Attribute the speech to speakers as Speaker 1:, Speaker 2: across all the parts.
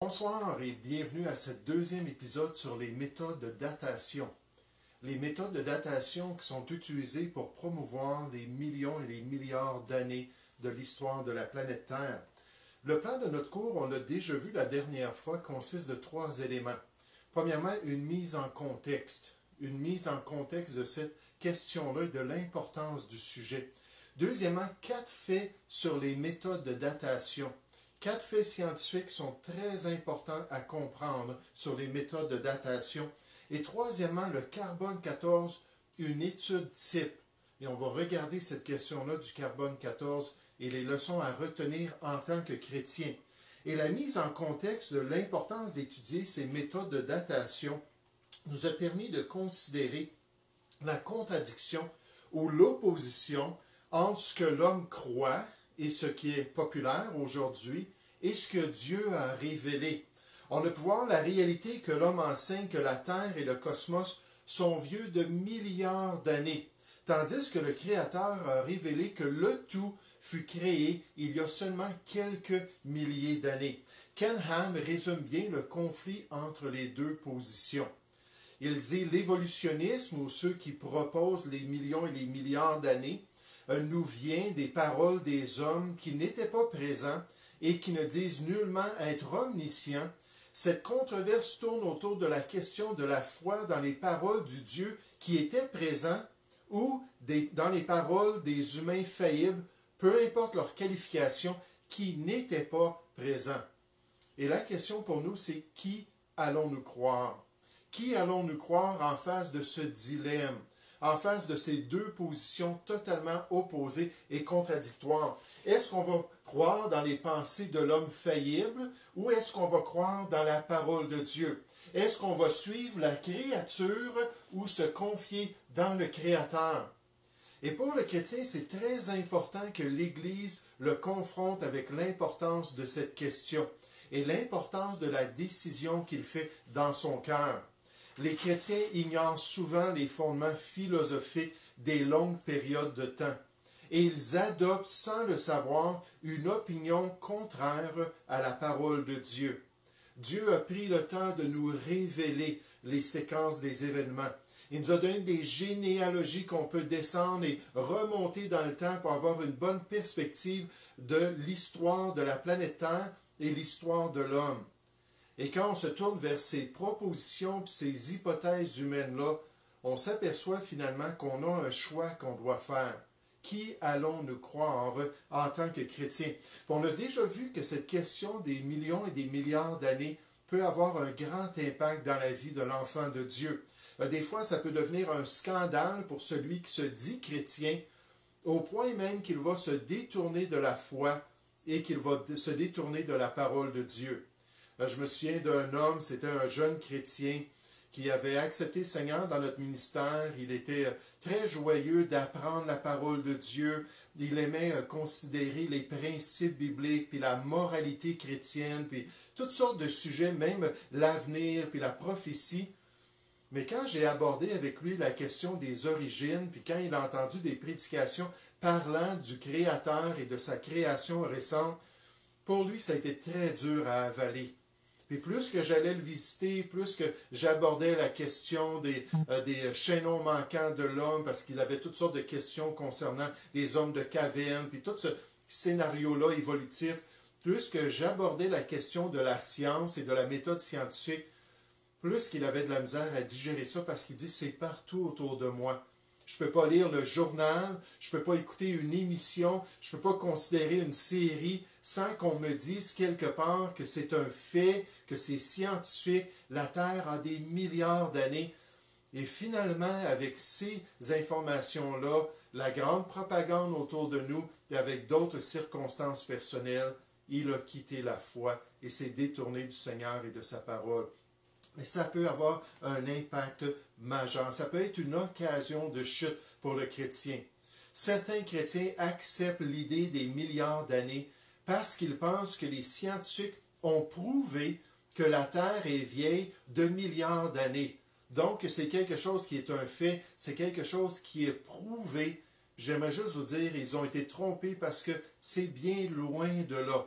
Speaker 1: Bonsoir et bienvenue à ce deuxième épisode sur les méthodes de datation. Les méthodes de datation qui sont utilisées pour promouvoir les millions et les milliards d'années de l'histoire de la planète Terre. Le plan de notre cours, on l'a déjà vu la dernière fois, consiste de 3 éléments. Premièrement, une mise en contexte. Une mise en contexte de cette question-là et de l'importance du sujet. Deuxièmement, 4 faits sur les méthodes de datation. 4 faits scientifiques sont très importants à comprendre sur les méthodes de datation. Et troisièmement, le carbone 14, une étude type. Et on va regarder cette question-là du carbone 14 et les leçons à retenir en tant que chrétien. Et la mise en contexte de l'importance d'étudier ces méthodes de datation nous a permis de considérer la contradiction ou l'opposition entre ce que l'homme croit et ce qui est populaire aujourd'hui et ce que Dieu a révélé. On a pu voir la réalité que l'homme enseigne que la Terre et le cosmos sont vieux de milliards d'années, tandis que le Créateur a révélé que le tout fut créé il y a seulement quelques milliers d'années. Ken Ham résume bien le conflit entre les deux positions. Il dit l'évolutionnisme, ou ceux qui proposent les millions et les milliards d'années, nous vient des paroles des hommes qui n'étaient pas présents et qui ne disent nullement être omniscients. Cette controverse tourne autour de la question de la foi dans les paroles du Dieu qui était présent ou dans les paroles des humains faillibles, peu importe leur qualification, qui n'étaient pas présents. Et la question pour nous, c'est qui allons-nous croire? Qui allons-nous croire en face de ce dilemme? En face de ces deux positions totalement opposées et contradictoires. Est-ce qu'on va croire dans les pensées de l'homme faillible ou est-ce qu'on va croire dans la parole de Dieu? Est-ce qu'on va suivre la créature ou se confier dans le Créateur? Et pour le chrétien, c'est très important que l'Église le confronte avec l'importance de cette question et l'importance de la décision qu'il fait dans son cœur. Les chrétiens ignorent souvent les fondements philosophiques des longues périodes de temps et ils adoptent sans le savoir une opinion contraire à la parole de Dieu. Dieu a pris le temps de nous révéler les séquences des événements. Il nous a donné des généalogies qu'on peut descendre et remonter dans le temps pour avoir une bonne perspective de l'histoire de la planète Terre et l'histoire de l'homme. Et quand on se tourne vers ces propositions et ces hypothèses humaines-là, on s'aperçoit finalement qu'on a un choix qu'on doit faire. Qui allons-nous croire en tant que chrétiens? On a déjà vu que cette question des millions et des milliards d'années peut avoir un grand impact dans la vie de l'enfant de Dieu. Des fois, ça peut devenir un scandale pour celui qui se dit chrétien, au point même qu'il va se détourner de la foi et qu'il va se détourner de la parole de Dieu. Je me souviens d'un homme, c'était un jeune chrétien qui avait accepté le Seigneur dans notre ministère. Il était très joyeux d'apprendre la parole de Dieu. Il aimait considérer les principes bibliques, puis la moralité chrétienne, puis toutes sortes de sujets, même l'avenir, puis la prophétie. Mais quand j'ai abordé avec lui la question des origines, puis quand il a entendu des prédications parlant du Créateur et de sa création récente, pour lui, ça a été très dur à avaler. Puis plus que j'allais le visiter, plus que j'abordais la question des chaînons manquants de l'homme, parce qu'il avait toutes sortes de questions concernant les hommes de caverne, puis tout ce scénario-là évolutif, plus que j'abordais la question de la science et de la méthode scientifique, plus qu'il avait de la misère à digérer ça, parce qu'il dit c'est partout autour de moi. Je ne peux pas lire le journal, je ne peux pas écouter une émission, je ne peux pas considérer une série sans qu'on me dise quelque part que c'est un fait, que c'est scientifique, la Terre a des milliards d'années. Et finalement, avec ces informations-là, la grande propagande autour de nous, et avec d'autres circonstances personnelles, il a quitté la foi et s'est détourné du Seigneur et de sa parole. Mais ça peut avoir un impact majeur. Ça peut être une occasion de chute pour le chrétien. Certains chrétiens acceptent l'idée des milliards d'années parce qu'ils pensent que les scientifiques ont prouvé que la Terre est vieille de milliards d'années. Donc, c'est quelque chose qui est un fait, c'est quelque chose qui est prouvé. J'aimerais juste vous dire, ils ont été trompés parce que c'est bien loin de là.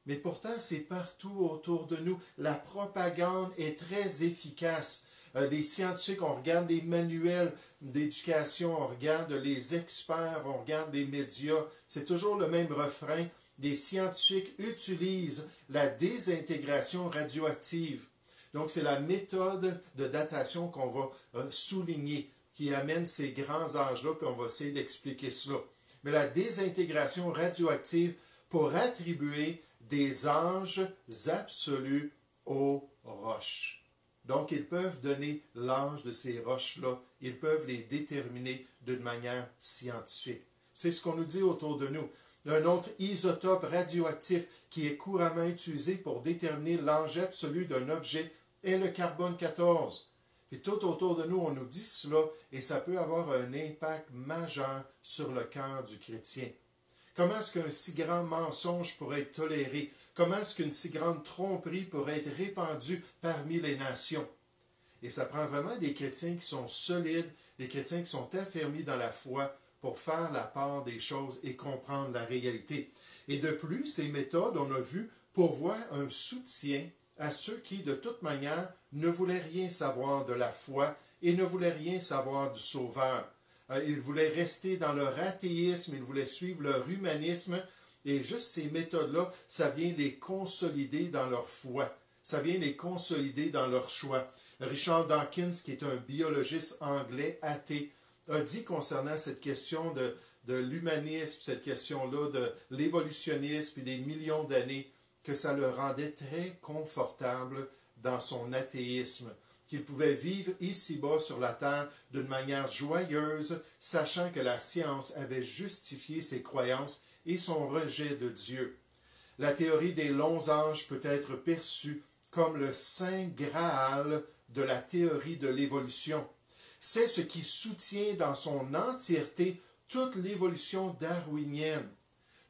Speaker 1: Mais pourtant, c'est partout autour de nous. La propagande est très efficace. Les scientifiques, on regarde les manuels d'éducation, on regarde les experts, on regarde les médias. C'est toujours le même refrain. Les scientifiques utilisent la désintégration radioactive. Donc, c'est la méthode de datation qu'on va souligner, qui amène ces grands âges-là, puis on va essayer d'expliquer cela. Mais la désintégration radioactive pour attribuer des âges absolus aux roches. Donc, ils peuvent donner l'âge de ces roches-là. Ils peuvent les déterminer d'une manière scientifique. C'est ce qu'on nous dit autour de nous. Un autre isotope radioactif qui est couramment utilisé pour déterminer l'âge absolu d'un objet est le carbone 14. Et tout autour de nous, on nous dit cela et ça peut avoir un impact majeur sur le cœur du chrétien. Comment est-ce qu'un si grand mensonge pourrait être toléré? Comment est-ce qu'une si grande tromperie pourrait être répandue parmi les nations? Et ça prend vraiment des chrétiens qui sont solides, des chrétiens qui sont affermis dans la foi pour faire la part des choses et comprendre la réalité. Et de plus, ces méthodes, on a vu, pourvoient un soutien à ceux qui, de toute manière, ne voulaient rien savoir de la foi et ne voulaient rien savoir du Sauveur. Ils voulaient rester dans leur athéisme, ils voulaient suivre leur humanisme, et juste ces méthodes-là, ça vient les consolider dans leur foi, ça vient les consolider dans leur choix. Richard Dawkins, qui est un biologiste anglais athée, a dit concernant cette question de l'humanisme, cette question-là de l'évolutionnisme et des millions d'années, que ça le rendait très confortable dans son athéisme, qu'il pouvait vivre ici-bas sur la terre d'une manière joyeuse, sachant que la science avait justifié ses croyances et son rejet de Dieu. La théorie des longs âges peut être perçue comme le saint Graal de la théorie de l'évolution. C'est ce qui soutient dans son entièreté toute l'évolution darwinienne.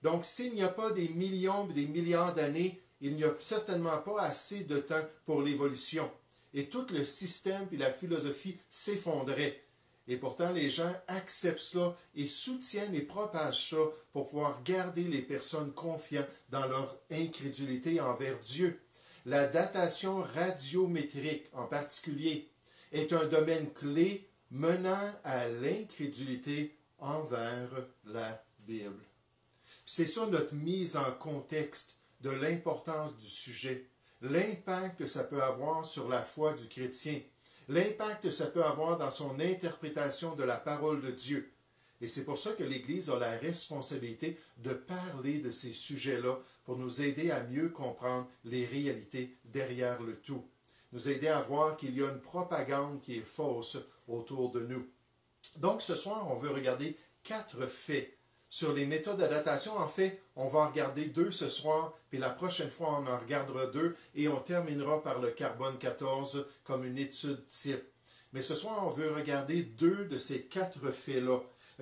Speaker 1: Donc, s'il n'y a pas des millions, des milliards d'années, il n'y a certainement pas assez de temps pour l'évolution. Et tout le système et la philosophie s'effondraient. Et pourtant, les gens acceptent cela et soutiennent et propagent ça pour pouvoir garder les personnes confiantes dans leur incrédulité envers Dieu. La datation radiométrique, en particulier, est un domaine clé menant à l'incrédulité envers la Bible. C'est ça notre mise en contexte de l'importance du sujet, l'impact que ça peut avoir sur la foi du chrétien, l'impact que ça peut avoir dans son interprétation de la parole de Dieu. Et c'est pour ça que l'Église a la responsabilité de parler de ces sujets-là pour nous aider à mieux comprendre les réalités derrière le tout, nous aider à voir qu'il y a une propagande qui est fausse autour de nous. Donc ce soir, on veut regarder 4 faits sur les méthodes d'adaptation. En fait, on va en regarder 2 ce soir, puis la prochaine fois, on en regardera 2 et on terminera par le carbone 14 comme une étude type. Mais ce soir, on veut regarder 2 de ces 4 faits-là.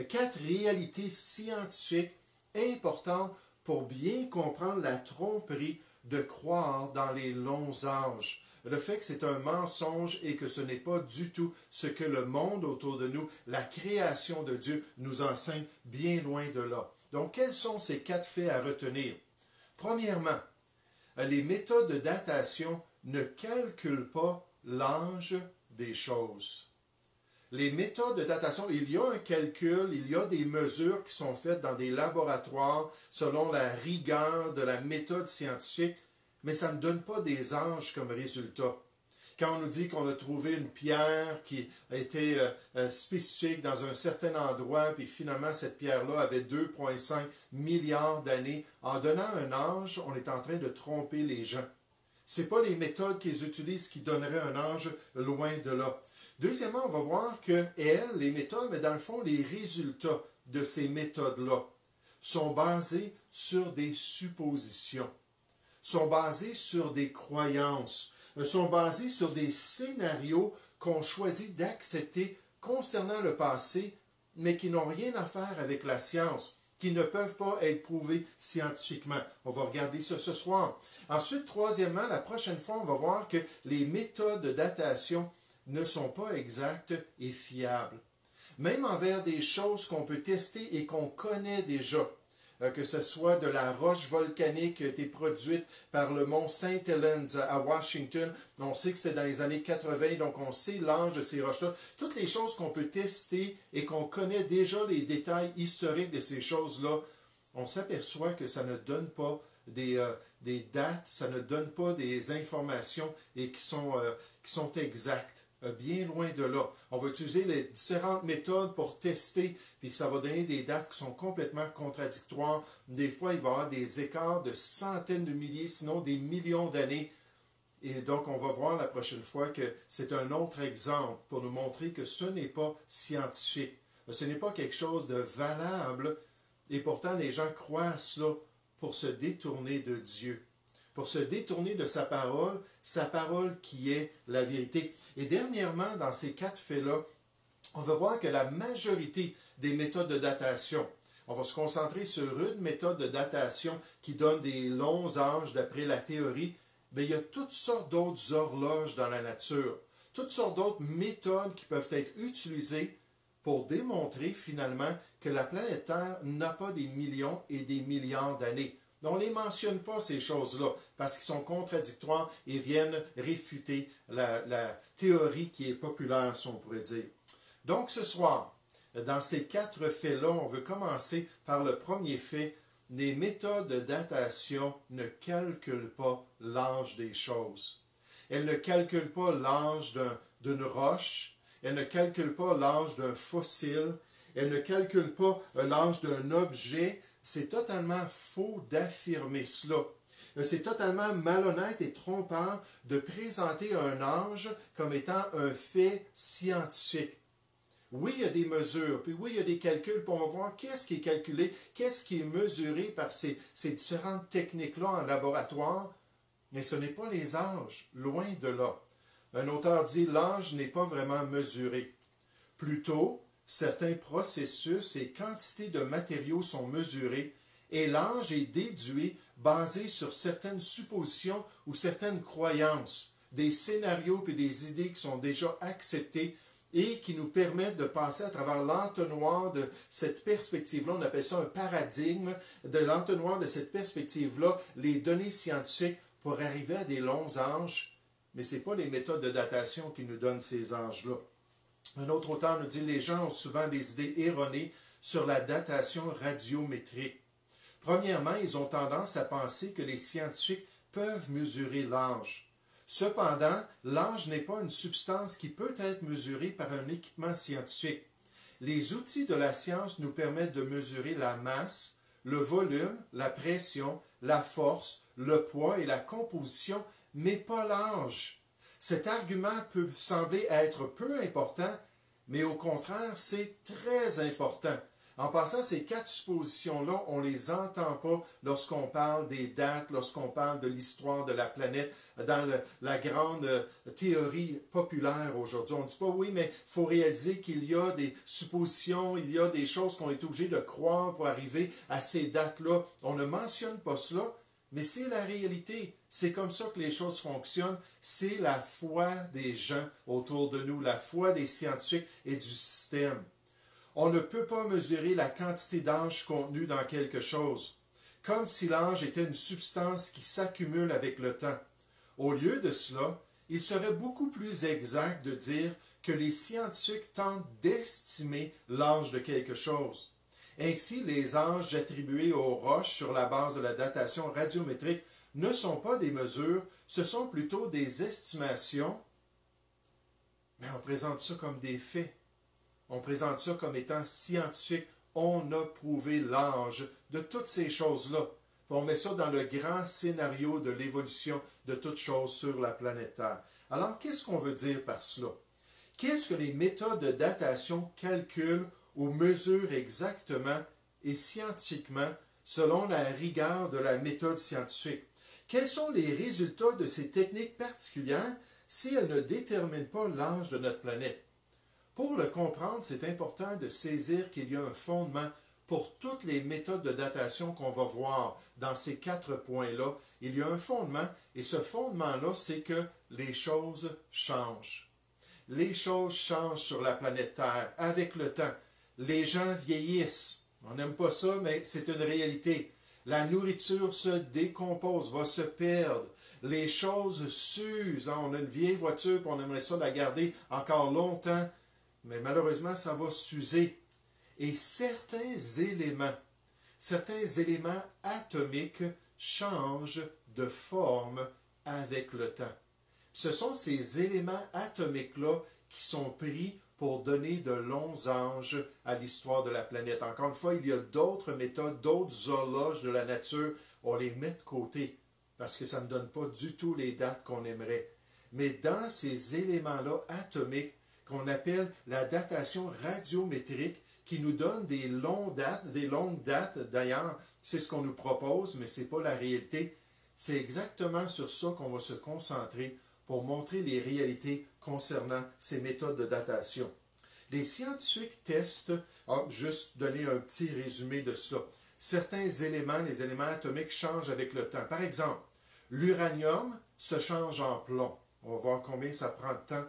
Speaker 1: 4 réalités scientifiques importantes pour bien comprendre la tromperie de croire dans les longs âges. Le fait que c'est un mensonge et que ce n'est pas du tout ce que le monde autour de nous, la création de Dieu, nous enseigne bien loin de là. Donc, quels sont ces 4 faits à retenir? Premièrement, les méthodes de datation ne calculent pas l'âge des choses. Les méthodes de datation, il y a un calcul, il y a des mesures qui sont faites dans des laboratoires selon la rigueur de la méthode scientifique, mais ça ne donne pas des âges comme résultat. Quand on nous dit qu'on a trouvé une pierre qui a été spécifique dans un certain endroit, puis finalement cette pierre-là avait 2,5 milliards d'années, en donnant un âge, on est en train de tromper les gens. Ce n'est pas les méthodes qu'ils utilisent qui donneraient un âge, loin de là. Deuxièmement, on va voir que les méthodes, mais dans le fond, les résultats de ces méthodes-là sont basés sur des suppositions, sont basés sur des croyances, sont basés sur des scénarios qu'on choisit d'accepter concernant le passé, mais qui n'ont rien à faire avec la science, qui ne peuvent pas être prouvés scientifiquement. On va regarder ça ce soir. Ensuite, troisièmement, la prochaine fois, on va voir que les méthodes de datation ne sont pas exactes et fiables. Même envers des choses qu'on peut tester et qu'on connaît déjà. que ce soit de la roche volcanique qui a été produite par le mont Saint Helens à Washington. On sait que c'était dans les années 80, donc on sait l'âge de ces roches-là. Toutes les choses qu'on peut tester et qu'on connaît déjà les détails historiques de ces choses-là, on s'aperçoit que ça ne donne pas des dates, ça ne donne pas des informations et qui sont exactes. Bien loin de là. On va utiliser les différentes méthodes pour tester, puis ça va donner des dates qui sont complètement contradictoires. Des fois, il va y avoir des écarts de centaines de milliers, sinon des millions d'années. Et donc, on va voir la prochaine fois que c'est un autre exemple pour nous montrer que ce n'est pas scientifique. Ce n'est pas quelque chose de valable. Et pourtant, les gens croient à cela pour se détourner de Dieu, pour se détourner de sa parole qui est la vérité. Et dernièrement, dans ces 4 faits-là, on va voir que la majorité des méthodes de datation, on va se concentrer sur une méthode de datation qui donne des longs âges d'après la théorie, mais il y a toutes sortes d'autres horloges dans la nature, toutes sortes d'autres méthodes qui peuvent être utilisées pour démontrer finalement que la planète Terre n'a pas des millions et des milliards d'années. On ne les mentionne pas, ces choses-là, parce qu'ils sont contradictoires et viennent réfuter la théorie qui est populaire, si on pourrait dire. Donc, ce soir, dans ces 4 faits-là, on veut commencer par le premier fait. Les méthodes de datation ne calculent pas l'âge des choses. Elles ne calculent pas l'âge d'une roche. Elles ne calculent pas l'âge d'un fossile. Elles ne calculent pas l'âge d'un objet. C'est totalement faux d'affirmer cela. C'est totalement malhonnête et trompeur de présenter un âge comme étant un fait scientifique. Oui, il y a des mesures, puis oui, il y a des calculs, puis on va voir qu'est-ce qui est calculé, qu'est-ce qui est mesuré par ces différentes techniques-là en laboratoire, mais ce n'est pas les âges, loin de là. Un auteur dit, l'âge n'est pas vraiment mesuré. Plutôt, certains processus et quantités de matériaux sont mesurés et l'âge est déduit basé sur certaines suppositions ou certaines croyances, des scénarios et des idées qui sont déjà acceptés et qui nous permettent de passer à travers l'entonnoir de cette perspective-là. On appelle ça un paradigme, de l'entonnoir de cette perspective-là, les données scientifiques pour arriver à des longs âges, mais ce n'est pas les méthodes de datation qui nous donnent ces âges-là. Un autre auteur nous dit « Les gens ont souvent des idées erronées sur la datation radiométrique. Premièrement, ils ont tendance à penser que les scientifiques peuvent mesurer l'âge. Cependant, l'âge n'est pas une substance qui peut être mesurée par un équipement scientifique. Les outils de la science nous permettent de mesurer la masse, le volume, la pression, la force, le poids et la composition, mais pas l'âge. Cet argument peut sembler être peu important, mais au contraire, c'est très important. En passant, ces 4 suppositions-là, on ne les entend pas lorsqu'on parle des dates, lorsqu'on parle de l'histoire de la planète, dans la grande théorie populaire aujourd'hui. On ne dit pas, oui, mais il faut réaliser qu'il y a des suppositions, il y a des choses qu'on est obligé de croire pour arriver à ces dates-là. On ne mentionne pas cela, mais c'est la réalité. C'est comme ça que les choses fonctionnent. C'est la foi des gens autour de nous, la foi des scientifiques et du système. On ne peut pas mesurer la quantité d'âge contenu dans quelque chose, comme si l'âge était une substance qui s'accumule avec le temps. Au lieu de cela, il serait beaucoup plus exact de dire que les scientifiques tentent d'estimer l'âge de quelque chose. Ainsi, les âges attribués aux roches sur la base de la datation radiométrique ne sont pas des mesures, ce sont plutôt des estimations, mais on présente ça comme des faits. On présente ça comme étant scientifique. On a prouvé l'âge de toutes ces choses-là. On met ça dans le grand scénario de l'évolution de toutes choses sur la planète Terre. Alors, qu'est-ce qu'on veut dire par cela? Qu'est-ce que les méthodes de datation calculent ou mesurent exactement et scientifiquement selon la rigueur de la méthode scientifique? Quels sont les résultats de ces techniques particulières si elles ne déterminent pas l'âge de notre planète? Pour le comprendre, c'est important de saisir qu'il y a un fondement pour toutes les méthodes de datation qu'on va voir dans ces 4 points-là. Il y a un fondement, et ce fondement-là, c'est que les choses changent. Les choses changent sur la planète Terre avec le temps. Les gens vieillissent. On n'aime pas ça, mais c'est une réalité. La nourriture se décompose, va se perdre. Les choses s'usent. On a une vieille voiture, puis on aimerait ça la garder encore longtemps, mais malheureusement, ça va s'user. Et certains éléments atomiques changent de forme avec le temps. Ce sont ces éléments atomiques-là qui sont pris pour donner de longs âges à l'histoire de la planète. Encore une fois, il y a d'autres méthodes, d'autres horloges de la nature. On les met de côté parce que ça ne donne pas du tout les dates qu'on aimerait. Mais dans ces éléments-là atomiques, qu'on appelle la datation radiométrique, qui nous donne des longues dates d'ailleurs, c'est ce qu'on nous propose, mais ce n'est pas la réalité. C'est exactement sur ça qu'on va se concentrer pour montrer les réalités concernant ces méthodes de datation. Les scientifiques testent, juste donner un petit résumé de cela. Certains éléments, les éléments atomiques, changent avec le temps. Par exemple, l'uranium se change en plomb. On va voir combien ça prend de temps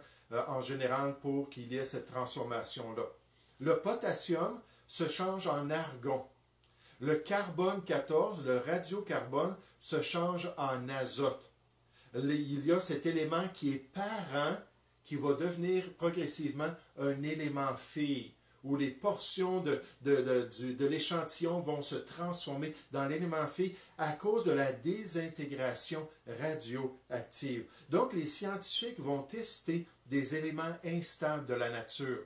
Speaker 1: en général pour qu'il y ait cette transformation-là. Le potassium se change en argon. Le carbone 14, le radiocarbone, se change en azote. Il y a cet élément qui est parent, qui va devenir progressivement un élément fille, où les portions de l'échantillon vont se transformer dans l'élément fille à cause de la désintégration radioactive. Donc, les scientifiques vont tester des éléments instables de la nature.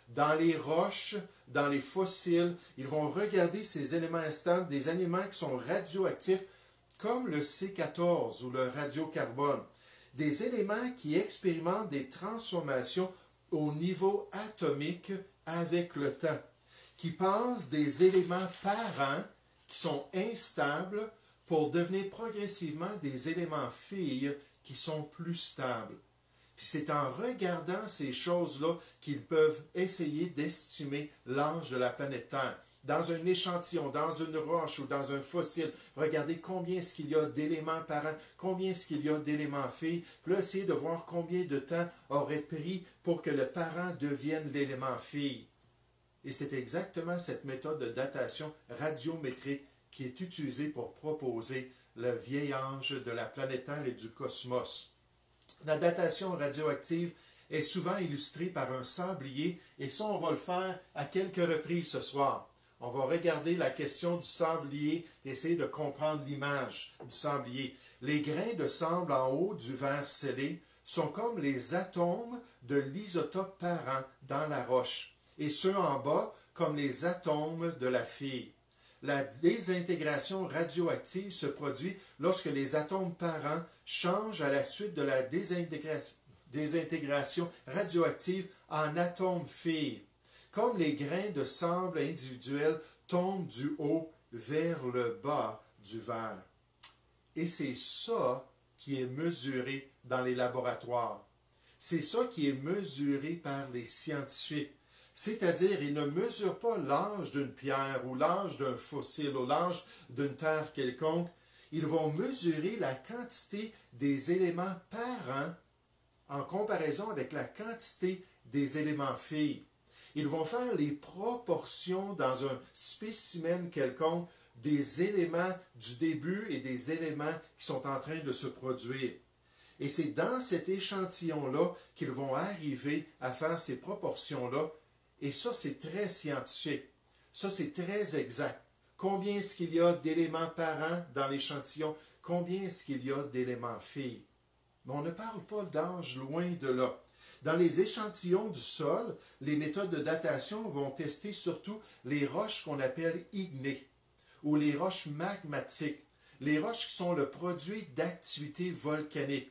Speaker 1: Dans les roches, dans les fossiles, ils vont regarder ces éléments instables, des éléments qui sont radioactifs, comme le C14 ou le radiocarbone. Des éléments qui expérimentent des transformations au niveau atomique avec le temps, qui passent des éléments parents qui sont instables pour devenir progressivement des éléments filles qui sont plus stables. Puis c'est en regardant ces choses-là qu'ils peuvent essayer d'estimer l'âge de la planète Terre. Dans un échantillon, dans une roche ou dans un fossile, regardez combien est-ce qu'il y a d'éléments parents, combien est-ce qu'il y a d'éléments filles, puis là, essayez de voir combien de temps aurait pris pour que le parent devienne l'élément fille. Et c'est exactement cette méthode de datation radiométrique qui est utilisée pour proposer le vieil âge de la planète Terre et du cosmos. La datation radioactive est souvent illustrée par un sablier, et ça, on va le faire à quelques reprises ce soir. On va regarder la question du sablier et essayer de comprendre l'image du sablier. Les grains de sable en haut du verre scellé sont comme les atomes de l'isotope parent dans la roche, et ceux en bas comme les atomes de la fille. La désintégration radioactive se produit lorsque les atomes parents changent à la suite de la désintégration radioactive en atomes filles, comme les grains de sable individuels tombent du haut vers le bas du verre. Et c'est ça qui est mesuré dans les laboratoires. C'est ça qui est mesuré par les scientifiques. C'est-à-dire, ils ne mesurent pas l'âge d'une pierre ou l'âge d'un fossile ou l'âge d'une terre quelconque. Ils vont mesurer la quantité des éléments parents en comparaison avec la quantité des éléments filles. Ils vont faire les proportions dans un spécimen quelconque des éléments du début et des éléments qui sont en train de se produire. Et c'est dans cet échantillon-là qu'ils vont arriver à faire ces proportions-là. Et ça, c'est très scientifique. Ça, c'est très exact. Combien est-ce qu'il y a d'éléments parents dans l'échantillon? Combien est-ce qu'il y a d'éléments filles? Mais on ne parle pas d'âge loin de là. Dans les échantillons du sol, les méthodes de datation vont tester surtout les roches qu'on appelle ignées ou les roches magmatiques, les roches qui sont le produit d'activités volcaniques.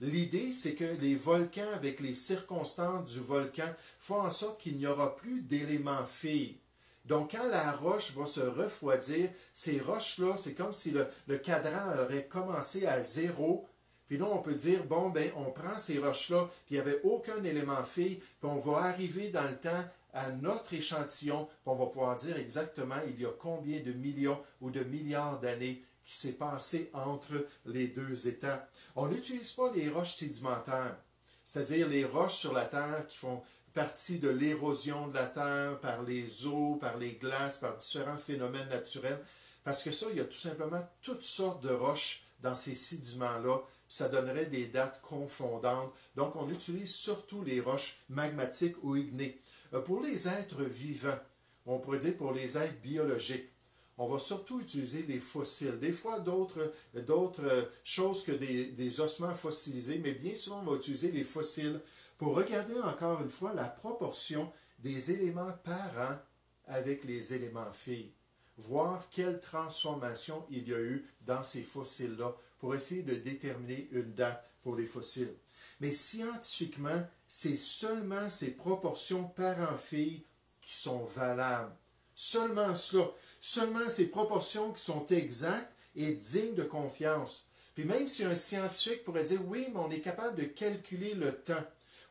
Speaker 1: L'idée, c'est que les volcans, avec les circonstances du volcan, font en sorte qu'il n'y aura plus d'éléments filles. Donc, quand la roche va se refroidir, ces roches-là, c'est comme si le cadran aurait commencé à zéro. Puis là, on peut dire, bon, ben, on prend ces roches-là, puis il n'y avait aucun élément fille, puis on va arriver dans le temps à notre échantillon, puis on va pouvoir dire exactement il y a combien de millions ou de milliards d'années qui s'est passé entre les deux étapes. On n'utilise pas les roches sédimentaires, c'est-à-dire les roches sur la Terre qui font partie de l'érosion de la terre par les eaux, par les glaces, par différents phénomènes naturels. Parce que ça, il y a tout simplement toutes sortes de roches dans ces sédiments-là. Ça donnerait des dates confondantes. Donc, on utilise surtout les roches magmatiques ou ignées. Pour les êtres vivants, on pourrait dire pour les êtres biologiques, on va surtout utiliser les fossiles. Des fois, d'autres choses que des ossements fossilisés, mais bien souvent, on va utiliser les fossiles pour regarder encore une fois la proportion des éléments parents avec les éléments filles. Voir quelle transformation il y a eu dans ces fossiles-là pour essayer de déterminer une date pour les fossiles. Mais scientifiquement, c'est seulement ces proportions parents-filles qui sont valables. Seulement cela. Seulement ces proportions qui sont exactes et dignes de confiance. Puis même si un scientifique pourrait dire, oui, mais on est capable de calculer le temps.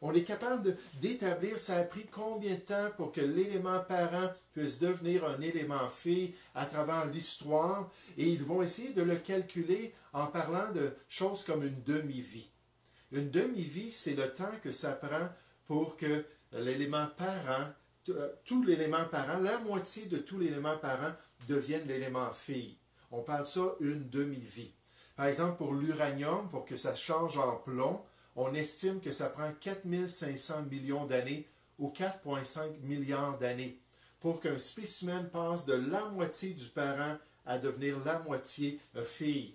Speaker 1: On est capable d'établir, ça a pris combien de temps pour que l'élément parent puisse devenir un élément fille à travers l'histoire. Et ils vont essayer de le calculer en parlant de choses comme une demi-vie. Une demi-vie, c'est le temps que ça prend pour que l'élément parent, tout l'élément parent, la moitié de tout l'élément parent devienne l'élément fille. On parle ça une demi-vie. Par exemple, pour l'uranium, pour que ça change en plomb, on estime que ça prend 4500 millions d'années ou 4,5 milliards d'années pour qu'un spécimen passe de la moitié du parent à devenir la moitié fille.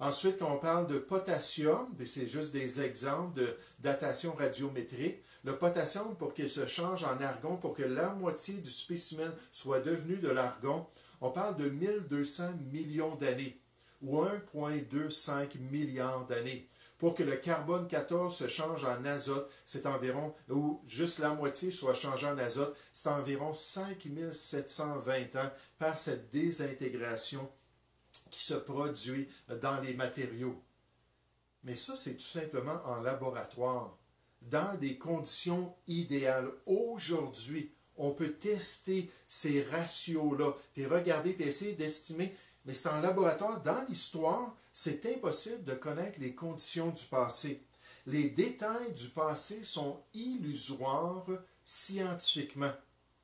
Speaker 1: Ensuite, quand on parle de potassium, c'est juste des exemples de datation radiométrique, le potassium, pour qu'il se change en argon, pour que la moitié du spécimen soit devenu de l'argon, on parle de 1200 millions d'années ou 1,25 milliard d'années. Pour que le carbone 14 se change en azote, c'est environ, ou juste la moitié soit changée en azote, c'est environ 5720 ans par cette désintégration qui se produit dans les matériaux. Mais ça, c'est tout simplement en laboratoire, dans des conditions idéales. Aujourd'hui, on peut tester ces ratios-là, puis regarder, puis essayer d'estimer. Mais c'est en laboratoire, dans l'histoire, c'est impossible de connaître les conditions du passé. Les détails du passé sont illusoires scientifiquement.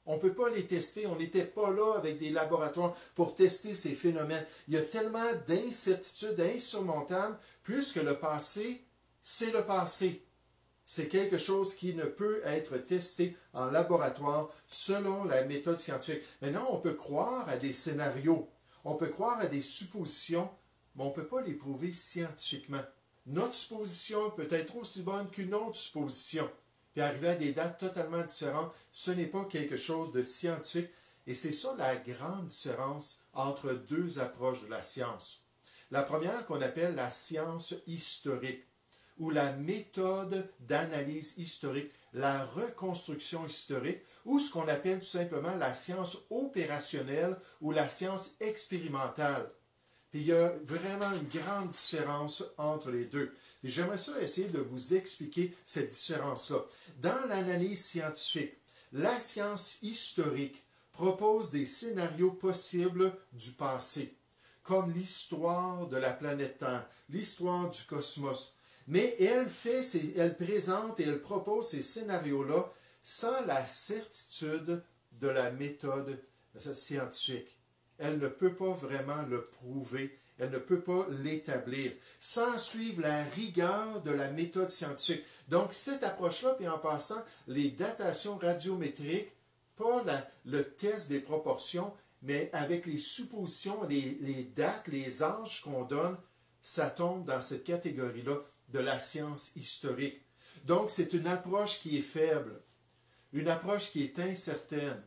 Speaker 1: On ne peut pas les tester, on n'était pas là avec des laboratoires pour tester ces phénomènes. Il y a tellement d'incertitudes insurmontables, puisque le passé, c'est le passé. C'est quelque chose qui ne peut être testé en laboratoire selon la méthode scientifique. Maintenant, on peut croire à des scénarios. On peut croire à des suppositions, mais on ne peut pas les prouver scientifiquement. Notre supposition peut être aussi bonne qu'une autre supposition. Puis arriver à des dates totalement différentes, ce n'est pas quelque chose de scientifique. Et c'est ça la grande différence entre deux approches de la science. La première qu'on appelle la science historique, ou la méthode d'analyse historique, la reconstruction historique, ou ce qu'on appelle tout simplement la science opérationnelle ou la science expérimentale. Puis il y a vraiment une grande différence entre les deux. Et j'aimerais ça essayer de vous expliquer cette différence-là. Dans l'analyse scientifique, la science historique propose des scénarios possibles du passé, comme l'histoire de la planète Terre, l'histoire du cosmos. Mais elle présente et elle propose ces scénarios-là sans la certitude de la méthode scientifique. Elle ne peut pas vraiment le prouver, elle ne peut pas l'établir, sans suivre la rigueur de la méthode scientifique. Donc, cette approche-là, puis en passant, les datations radiométriques, pas le test des proportions, mais avec les suppositions, les dates, les âges qu'on donne, ça tombe dans cette catégorie-là de la science historique. Donc, c'est une approche qui est faible, une approche qui est incertaine,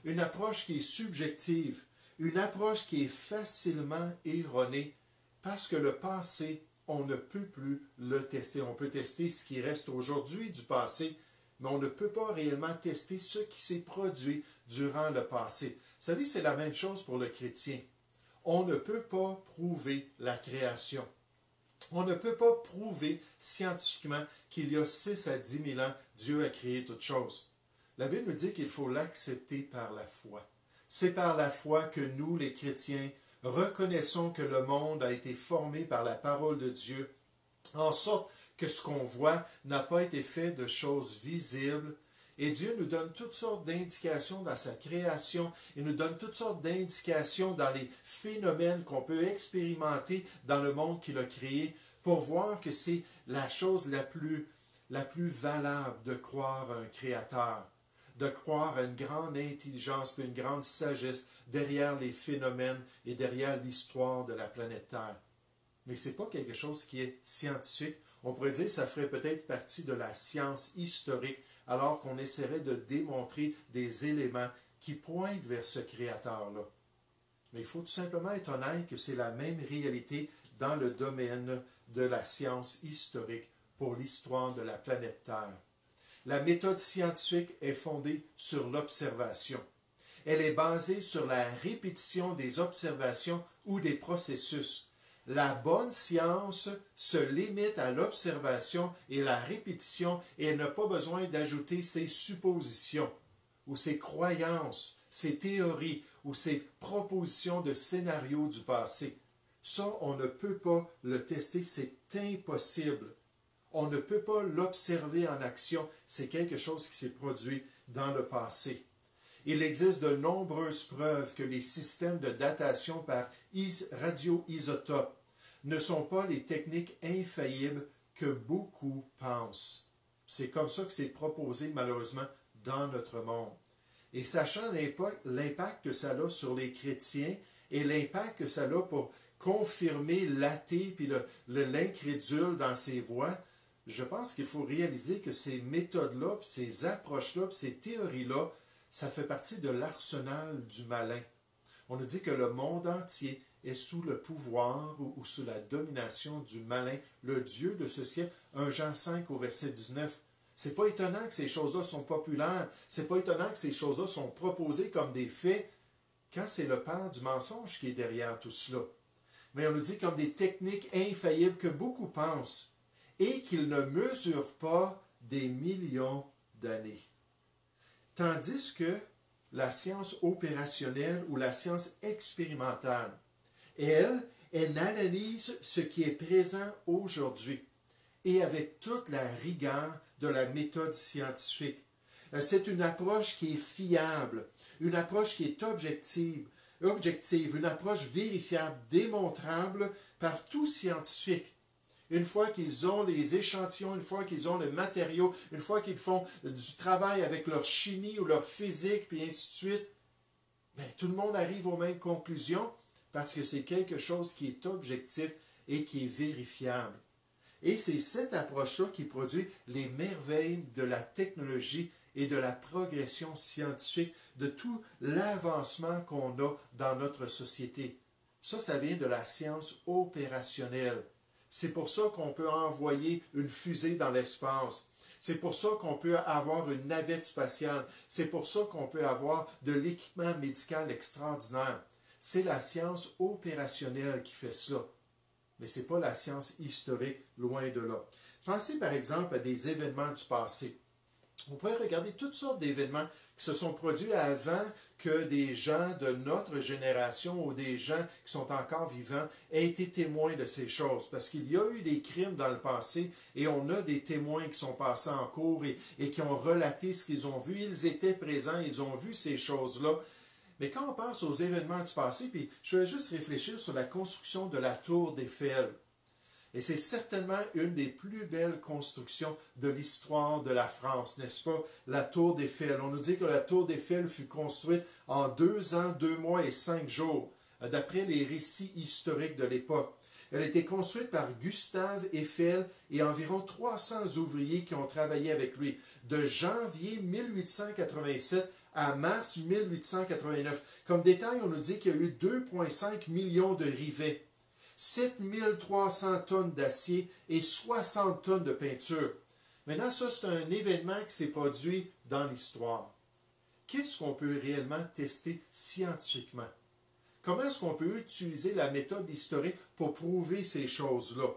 Speaker 1: une approche qui est subjective, une approche qui est facilement erronée parce que le passé, on ne peut plus le tester. On peut tester ce qui reste aujourd'hui du passé, mais on ne peut pas réellement tester ce qui s'est produit durant le passé. Vous savez, c'est la même chose pour le chrétien. On ne peut pas prouver la création. On ne peut pas prouver scientifiquement qu'il y a 6 à 10 000 ans, Dieu a créé toute chose. La Bible nous dit qu'il faut l'accepter par la foi. C'est par la foi que nous, les chrétiens, reconnaissons que le monde a été formé par la parole de Dieu, en sorte que ce qu'on voit n'a pas été fait de choses visibles, Et Dieu nous donne toutes sortes d'indications dans sa création. Il nous donne toutes sortes d'indications dans les phénomènes qu'on peut expérimenter dans le monde qu'il a créé pour voir que c'est la chose la plus valable de croire à un créateur, de croire à une grande intelligence et une grande sagesse derrière les phénomènes et derrière l'histoire de la planète Terre. Mais ce n'est pas quelque chose qui est scientifique. On pourrait dire que ça ferait peut-être partie de la science historique, alors qu'on essaierait de démontrer des éléments qui pointent vers ce créateur-là. Mais il faut tout simplement être honnête que c'est la même réalité dans le domaine de la science historique pour l'histoire de la planète Terre. La méthode scientifique est fondée sur l'observation. Elle est basée sur la répétition des observations ou des processus. La bonne science se limite à l'observation et la répétition et elle n'a pas besoin d'ajouter ses suppositions ou ses croyances, ses théories ou ses propositions de scénarios du passé. Ça, on ne peut pas le tester, c'est impossible. On ne peut pas l'observer en action, c'est quelque chose qui s'est produit dans le passé. Il existe de nombreuses preuves que les systèmes de datation par radioisotopes ne sont pas les techniques infaillibles que beaucoup pensent. C'est comme ça que c'est proposé malheureusement dans notre monde. Et sachant l'impact que ça a sur les chrétiens et l'impact que ça a pour confirmer l'athée puis l'incrédule dans ses voies, je pense qu'il faut réaliser que ces méthodes-là, ces approches-là, ces théories-là, ça fait partie de l'arsenal du malin. On nous dit que le monde entier est sous le pouvoir ou sous la domination du malin, le Dieu de ce siècle. 1 Jean 5 au verset 19. C'est pas étonnant que ces choses-là sont populaires. C'est pas étonnant que ces choses-là sont proposées comme des faits quand c'est le père du mensonge qui est derrière tout cela. Mais on nous dit comme des techniques infaillibles que beaucoup pensent et qu'ils ne mesurent pas des millions d'années. Tandis que la science opérationnelle ou la science expérimentale, elle analyse ce qui est présent aujourd'hui et avec toute la rigueur de la méthode scientifique. C'est une approche qui est fiable, une approche qui est objective, une approche vérifiable, démontrable par tout scientifique. Une fois qu'ils ont les échantillons, une fois qu'ils ont le matériau, une fois qu'ils font du travail avec leur chimie ou leur physique, puis ainsi de suite, bien, tout le monde arrive aux mêmes conclusions parce que c'est quelque chose qui est objectif et qui est vérifiable. Et c'est cette approche-là qui produit les merveilles de la technologie et de la progression scientifique, de tout l'avancement qu'on a dans notre société. Ça vient de la science opérationnelle. C'est pour ça qu'on peut envoyer une fusée dans l'espace. C'est pour ça qu'on peut avoir une navette spatiale. C'est pour ça qu'on peut avoir de l'équipement médical extraordinaire. C'est la science opérationnelle qui fait cela. Mais ce n'est pas la science historique, loin de là. Pensez par exemple à des événements du passé. On pourrait regarder toutes sortes d'événements qui se sont produits avant que des gens de notre génération ou des gens qui sont encore vivants aient été témoins de ces choses. Parce qu'il y a eu des crimes dans le passé et on a des témoins qui sont passés en cours et qui ont relaté ce qu'ils ont vu. Ils étaient présents, ils ont vu ces choses-là. Mais quand on pense aux événements du passé, puis je vais juste réfléchir sur la construction de la tour d'Eiffel. Et c'est certainement une des plus belles constructions de l'histoire de la France, n'est-ce pas? La tour d'Eiffel. On nous dit que la tour d'Eiffel fut construite en 2 ans, 2 mois et 5 jours, d'après les récits historiques de l'époque. Elle a été construite par Gustave Eiffel et environ 300 ouvriers qui ont travaillé avec lui, de janvier 1887 à mars 1889. Comme détail, on nous dit qu'il y a eu 2,5 millions de rivets, 7300 tonnes d'acier et 60 tonnes de peinture. Maintenant, ça, c'est un événement qui s'est produit dans l'histoire. Qu'est-ce qu'on peut réellement tester scientifiquement? Comment est-ce qu'on peut utiliser la méthode historique pour prouver ces choses-là?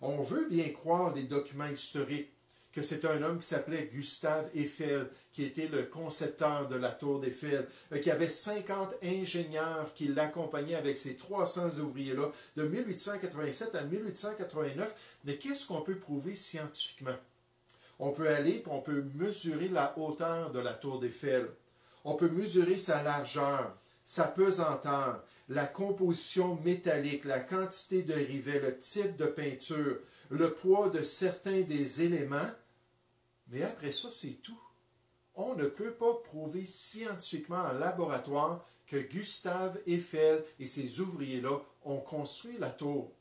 Speaker 1: On veut bien croire les documents historiques, que c'est un homme qui s'appelait Gustave Eiffel, qui était le concepteur de la tour d'Eiffel, qui avait 50 ingénieurs qui l'accompagnaient avec ces 300 ouvriers-là, de 1887 à 1889. Mais qu'est-ce qu'on peut prouver scientifiquement? On peut aller et on peut mesurer la hauteur de la tour d'Eiffel. On peut mesurer sa largeur, sa pesanteur, la composition métallique, la quantité de rivets, le type de peinture, le poids de certains des éléments. Mais après ça, c'est tout. On ne peut pas prouver scientifiquement en laboratoire que Gustave Eiffel et ses ouvriers-là ont construit la tour.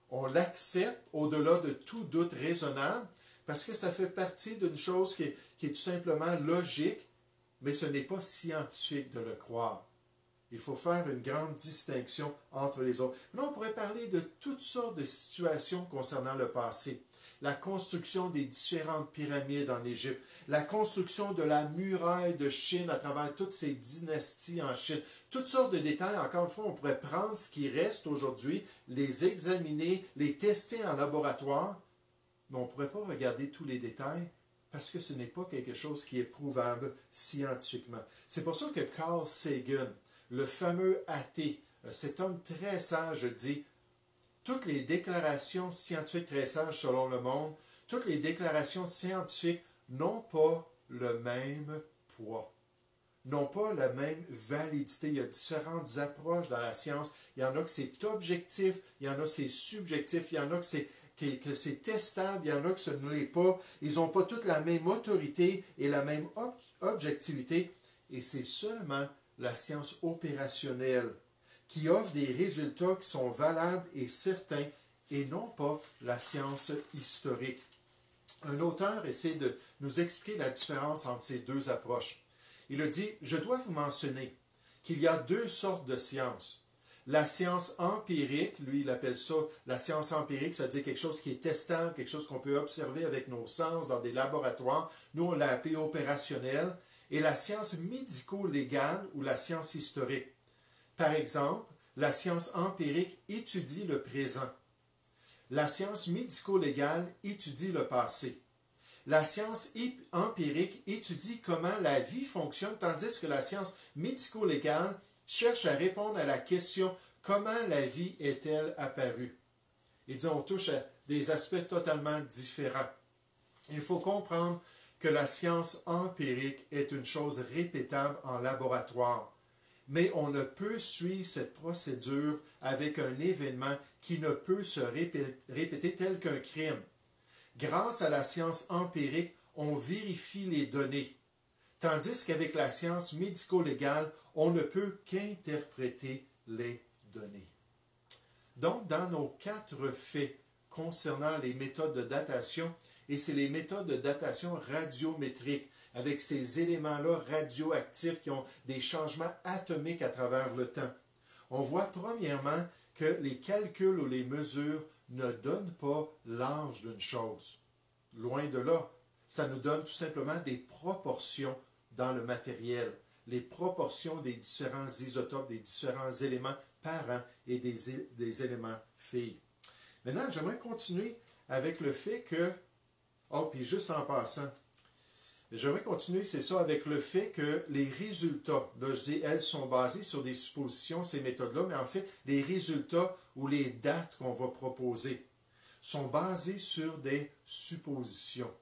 Speaker 1: On l'accepte au-delà de tout doute raisonnable parce que ça fait partie d'une chose qui est tout simplement logique, mais ce n'est pas scientifique de le croire. Il faut faire une grande distinction entre les autres. Là, on pourrait parler de toutes sortes de situations concernant le passé. La construction des différentes pyramides en Égypte, la construction de la muraille de Chine à travers toutes ces dynasties en Chine, toutes sortes de détails. Encore une fois, on pourrait prendre ce qui reste aujourd'hui, les examiner, les tester en laboratoire, mais on ne pourrait pas regarder tous les détails parce que ce n'est pas quelque chose qui est prouvable scientifiquement. C'est pour ça que Carl Sagan, le fameux athée, cet homme très sage, dit « Toutes les déclarations scientifiques très sages selon le monde, toutes les déclarations scientifiques n'ont pas le même poids, n'ont pas la même validité. Il y a différentes approches dans la science. Il y en a que c'est objectif, il y en a que c'est subjectif, il y en a que c'est testable, il y en a que ce ne l'est pas. Ils n'ont pas toutes la même autorité et la même objectivité. Et c'est seulement la science opérationnelle qui offre des résultats qui sont valables et certains, et non pas la science historique. Un auteur essaie de nous expliquer la différence entre ces deux approches. Il a dit, je dois vous mentionner qu'il y a deux sortes de sciences. La science empirique, lui il appelle ça la science empirique, c'est-à-dire quelque chose qui est testable, quelque chose qu'on peut observer avec nos sens dans des laboratoires. Nous on l'a appelé opérationnel. Et la science médico-légale ou la science historique. Par exemple, la science empirique étudie le présent. La science médico-légale étudie le passé. La science empirique étudie comment la vie fonctionne, tandis que la science médico-légale cherche à répondre à la question « Comment la vie est-elle apparue ?» Il dit on touche à des aspects totalement différents. Il faut comprendre que la science empirique est une chose répétable en laboratoire. Mais on ne peut suivre cette procédure avec un événement qui ne peut se répéter tel qu'un crime. Grâce à la science empirique, on vérifie les données, tandis qu'avec la science médico-légale, on ne peut qu'interpréter les données. Donc, dans nos 4 faits concernant les méthodes de datation, et c'est les méthodes de datation radiométriques, avec ces éléments-là radioactifs qui ont des changements atomiques à travers le temps. On voit premièrement que les calculs ou les mesures ne donnent pas l'âge d'une chose. Loin de là, ça nous donne tout simplement des proportions dans le matériel, les proportions des différents isotopes, des différents éléments parents et des éléments filles. Maintenant, j'aimerais continuer avec le fait que, puis juste en passant, j'aimerais continuer, c'est ça, avec le fait que les résultats, là je dis, elles sont basées sur des suppositions, ces méthodes-là, mais en fait, les résultats ou les dates qu'on va proposer sont basés sur des suppositions,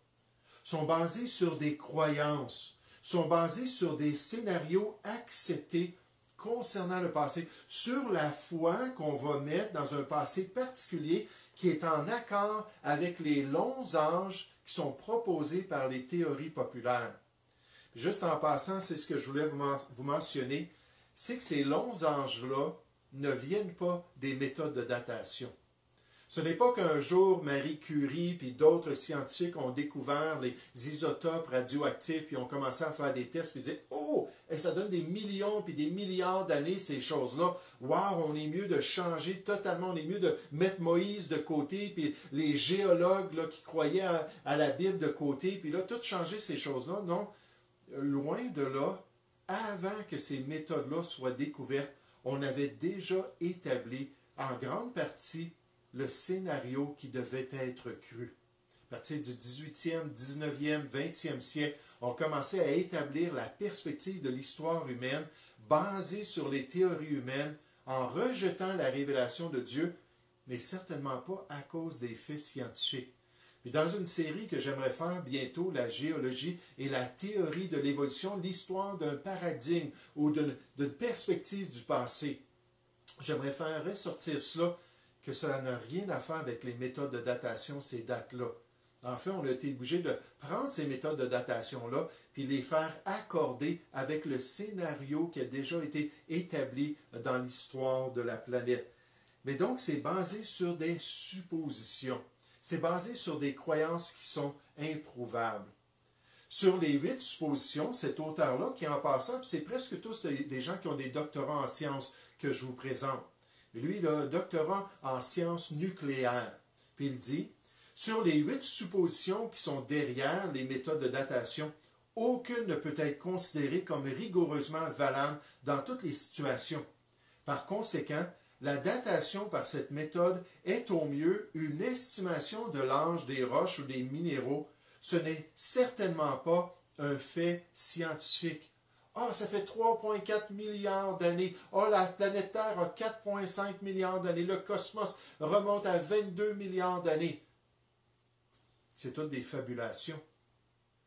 Speaker 1: sont basés sur des croyances, sont basés sur des scénarios acceptés concernant le passé, sur la foi qu'on va mettre dans un passé particulier qui est en accord avec les longs âges qui sont proposés par les théories populaires. Juste en passant, c'est ce que je voulais vous mentionner, c'est que ces longs âges-là ne viennent pas des méthodes de datation. Ce n'est pas qu'un jour, Marie Curie puis d'autres scientifiques ont découvert les isotopes radioactifs puis ont commencé à faire des tests puis disaient « Oh, ça donne des millions puis des milliards d'années ces choses-là. Wow, on est mieux de changer totalement, on est mieux de mettre Moïse de côté puis les géologues là, qui croyaient à la Bible de côté puis là, tout changer ces choses-là. » Non, loin de là, avant que ces méthodes-là soient découvertes, on avait déjà établi en grande partie le scénario qui devait être cru. À partir du 18e, 19e, 20e siècle, on commençait à établir la perspective de l'histoire humaine basée sur les théories humaines en rejetant la révélation de Dieu, mais certainement pas à cause des faits scientifiques. Puis dans une série que j'aimerais faire bientôt, la géologie et la théorie de l'évolution, l'histoire d'un paradigme ou d'une perspective du passé. J'aimerais faire ressortir cela, que ça n'a rien à faire avec les méthodes de datation, ces dates-là. En fait, on a été obligé de prendre ces méthodes de datation-là, puis les faire accorder avec le scénario qui a déjà été établi dans l'histoire de la planète. Mais donc, c'est basé sur des suppositions. C'est basé sur des croyances qui sont improuvables. Sur les 8 suppositions, cet auteur-là, qui en passant, c'est presque tous des gens qui ont des doctorats en sciences que je vous présente. Et lui, il a un doctorat en sciences nucléaires. Puis il dit, sur les 8 suppositions qui sont derrière les méthodes de datation, aucune ne peut être considérée comme rigoureusement valable dans toutes les situations. Par conséquent, la datation par cette méthode est au mieux une estimation de l'âge des roches ou des minéraux. Ce n'est certainement pas un fait scientifique. Ah, ça fait 3,4 milliards d'années. Ah, la planète Terre a 4,5 milliards d'années. Le cosmos remonte à 22 milliards d'années. C'est toutes des fabulations.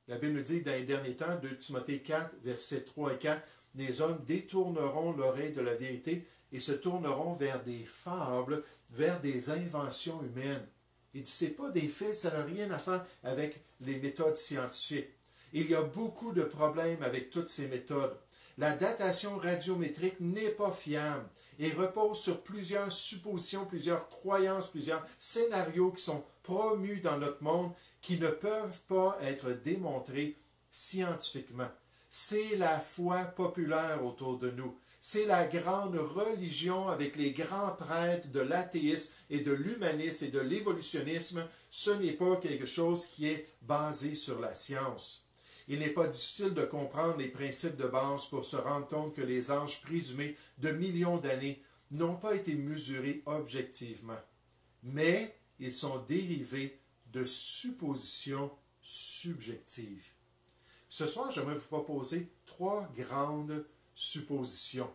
Speaker 1: La Bible nous dit que dans les derniers temps, 2 Timothée 4, versets 3 et 4, les hommes détourneront l'oreille de la vérité et se tourneront vers des fables, vers des inventions humaines. Il dit, ce n'est pas des faits, ça n'a rien à faire avec les méthodes scientifiques. Il y a beaucoup de problèmes avec toutes ces méthodes. La datation radiométrique n'est pas fiable et repose sur plusieurs suppositions, plusieurs croyances, plusieurs scénarios qui sont promus dans notre monde qui ne peuvent pas être démontrés scientifiquement. C'est la foi populaire autour de nous. C'est la grande religion avec les grands prêtres de l'athéisme et de l'humanisme et de l'évolutionnisme. Ce n'est pas quelque chose qui est basé sur la science. Il n'est pas difficile de comprendre les principes de base pour se rendre compte que les âges présumés de millions d'années n'ont pas été mesurés objectivement, mais ils sont dérivés de suppositions subjectives. Ce soir, j'aimerais vous proposer 3 grandes suppositions.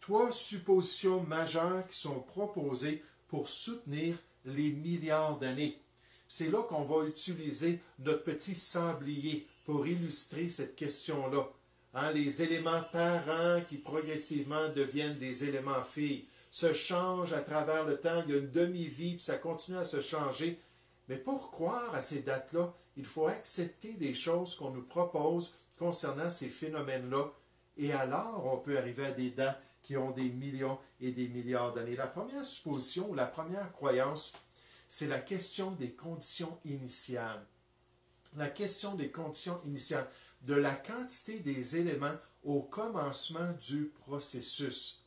Speaker 1: 3 suppositions majeures qui sont proposées pour soutenir les milliards d'années. C'est là qu'on va utiliser notre petit sablier pour illustrer cette question-là. Hein, les éléments parents qui progressivement deviennent des éléments filles se changent à travers le temps. Il y a une demi-vie, puis ça continue à se changer. Mais pour croire à ces dates-là, il faut accepter des choses qu'on nous propose concernant ces phénomènes-là. Et alors, on peut arriver à des dates qui ont des millions et des milliards d'années. La première supposition, ou la première croyance, c'est la question des conditions initiales. La question des conditions initiales, de la quantité des éléments au commencement du processus.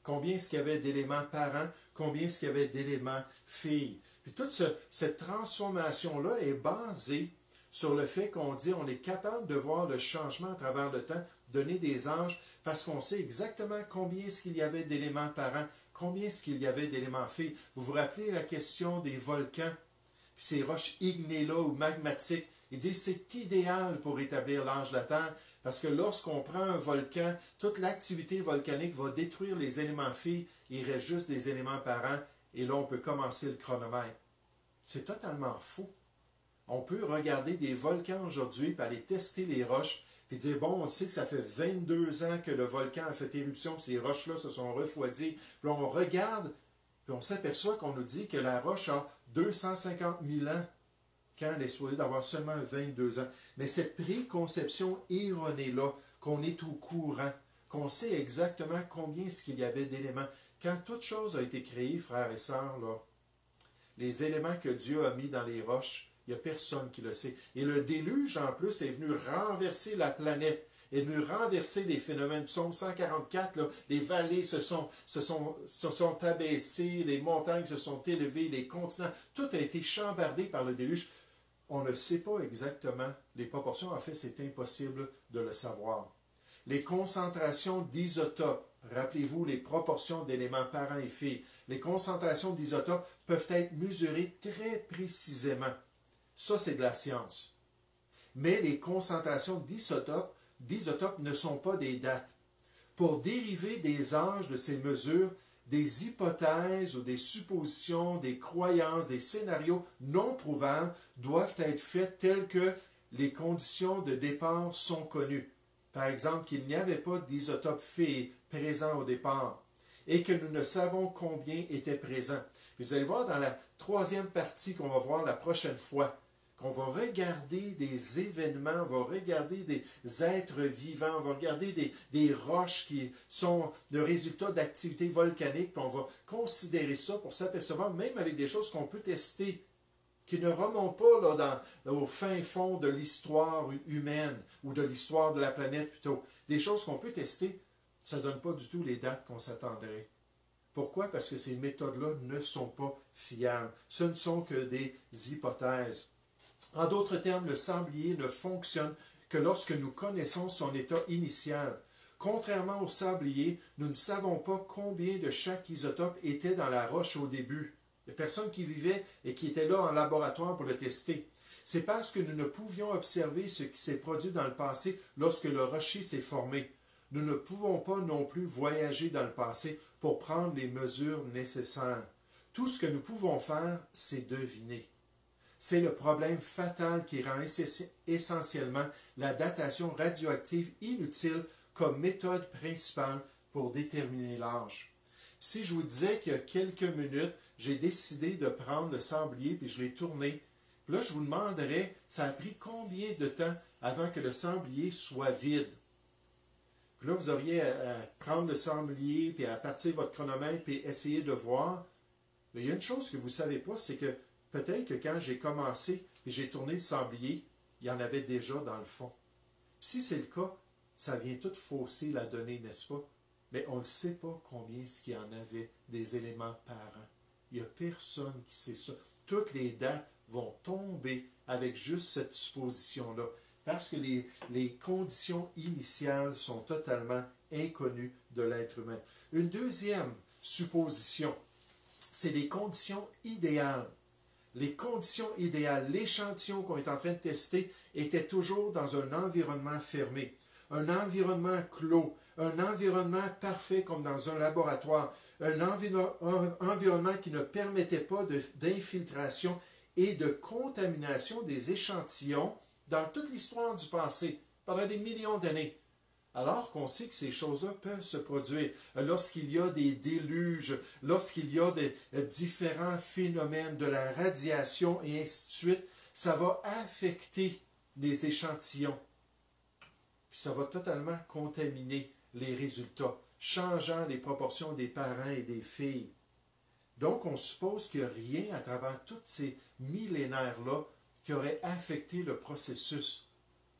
Speaker 1: Combien est-ce qu'il y avait d'éléments parents, combien est-ce qu'il y avait d'éléments filles. Puis toute cette transformation-là est basée sur le fait qu'on dit on est capable de voir le changement à travers le temps, donner des âges, parce qu'on sait exactement combien est-ce qu'il y avait d'éléments parents, combien est-ce qu'il y avait d'éléments filles. Vous vous rappelez la question des volcans, puis ces roches ignées-là ou magmatiques. Il dit c'est idéal pour établir l'âge de la Terre, parce que lorsqu'on prend un volcan, toute l'activité volcanique va détruire les éléments filles, il reste juste des éléments parents, et là on peut commencer le chronomètre. C'est totalement faux. On peut regarder des volcans aujourd'hui, puis aller tester les roches, puis dire, bon, on sait que ça fait 22 ans que le volcan a fait éruption, puis ces roches-là se sont refroidies. Puis on regarde, puis on s'aperçoit qu'on nous dit que la roche a 250 000 ans, quand elle est supposée d'avoir seulement 22 ans. Mais cette préconception erronée-là, qu'on est au courant, qu'on sait exactement combien est-ce qu'il y avait d'éléments. Quand toute chose a été créée, frères et sœurs, là, les éléments que Dieu a mis dans les roches, il n'y a personne qui le sait. Et le déluge, en plus, est venu renverser la planète, est venu renverser les phénomènes. Psaume 144, là, les vallées se sont abaissées, les montagnes se sont élevées, les continents, tout a été chambardé par le déluge. On ne sait pas exactement les proportions. En fait, c'est impossible de le savoir. Les concentrations d'isotopes, rappelez-vous les proportions d'éléments parents et filles, les concentrations d'isotopes peuvent être mesurées très précisément. Ça, c'est de la science. Mais les concentrations d'isotopes ne sont pas des dates. Pour dériver des âges de ces mesures, des hypothèses ou des suppositions, des croyances, des scénarios non prouvables doivent être faits tels que les conditions de départ sont connues. Par exemple, qu'il n'y avait pas d'isotope Phi présent au départ et que nous ne savons combien étaient présents. Vous allez voir dans la troisième partie qu'on va voir la prochaine fois, qu'on va regarder des événements, on va regarder des êtres vivants, on va regarder des roches qui sont le résultat d'activités volcaniques, puis on va considérer ça pour s'apercevoir, même avec des choses qu'on peut tester, qui ne remontent pas là, au fin fond de l'histoire humaine, ou de l'histoire de la planète plutôt. Des choses qu'on peut tester, ça ne donne pas du tout les dates qu'on s'attendrait. Pourquoi? Parce que ces méthodes-là ne sont pas fiables. Ce ne sont que des hypothèses. En d'autres termes, le sablier ne fonctionne que lorsque nous connaissons son état initial. Contrairement au sablier, nous ne savons pas combien de chaque isotope était dans la roche au début. Il y a personne qui vivait et qui était là en laboratoire pour le tester. C'est parce que nous ne pouvions observer ce qui s'est produit dans le passé lorsque le rocher s'est formé. Nous ne pouvons pas non plus voyager dans le passé pour prendre les mesures nécessaires. Tout ce que nous pouvons faire, c'est deviner. C'est le problème fatal qui rend essentiellement la datation radioactive inutile comme méthode principale pour déterminer l'âge. Si je vous disais qu'il y a quelques minutes, j'ai décidé de prendre le sablier puis je l'ai tourné, puis là je vous demanderais, ça a pris combien de temps avant que le sablier soit vide? Puis là, vous auriez à prendre le sablier, puis à partir de votre chronomètre, puis essayer de voir. Mais il y a une chose que vous ne savez pas, c'est que peut-être que quand j'ai commencé et j'ai tourné le sablier, il y en avait déjà dans le fond. Si c'est le cas, ça vient tout fausser la donnée, n'est-ce pas? Mais on ne sait pas combien est-ce qu'il y en avait des éléments par an. Il n'y a personne qui sait ça. Toutes les dates vont tomber avec juste cette supposition-là. Parce que les conditions initiales sont totalement inconnues de l'être humain. Une deuxième supposition, c'est les conditions idéales. Les conditions idéales, l'échantillon qu'on est en train de tester était toujours dans un environnement fermé, un environnement clos, un environnement parfait comme dans un laboratoire, un environnement qui ne permettait pas d'infiltration et de contamination des échantillons dans toute l'histoire du passé, pendant des millions d'années. Alors qu'on sait que ces choses-là peuvent se produire lorsqu'il y a des déluges, lorsqu'il y a des différents phénomènes de la radiation et ainsi de suite, ça va affecter les échantillons. Puis ça va totalement contaminer les résultats, changeant les proportions des parents et des filles. Donc on suppose qu'il n'y a rien à travers tous ces millénaires-là qui aurait affecté le processus.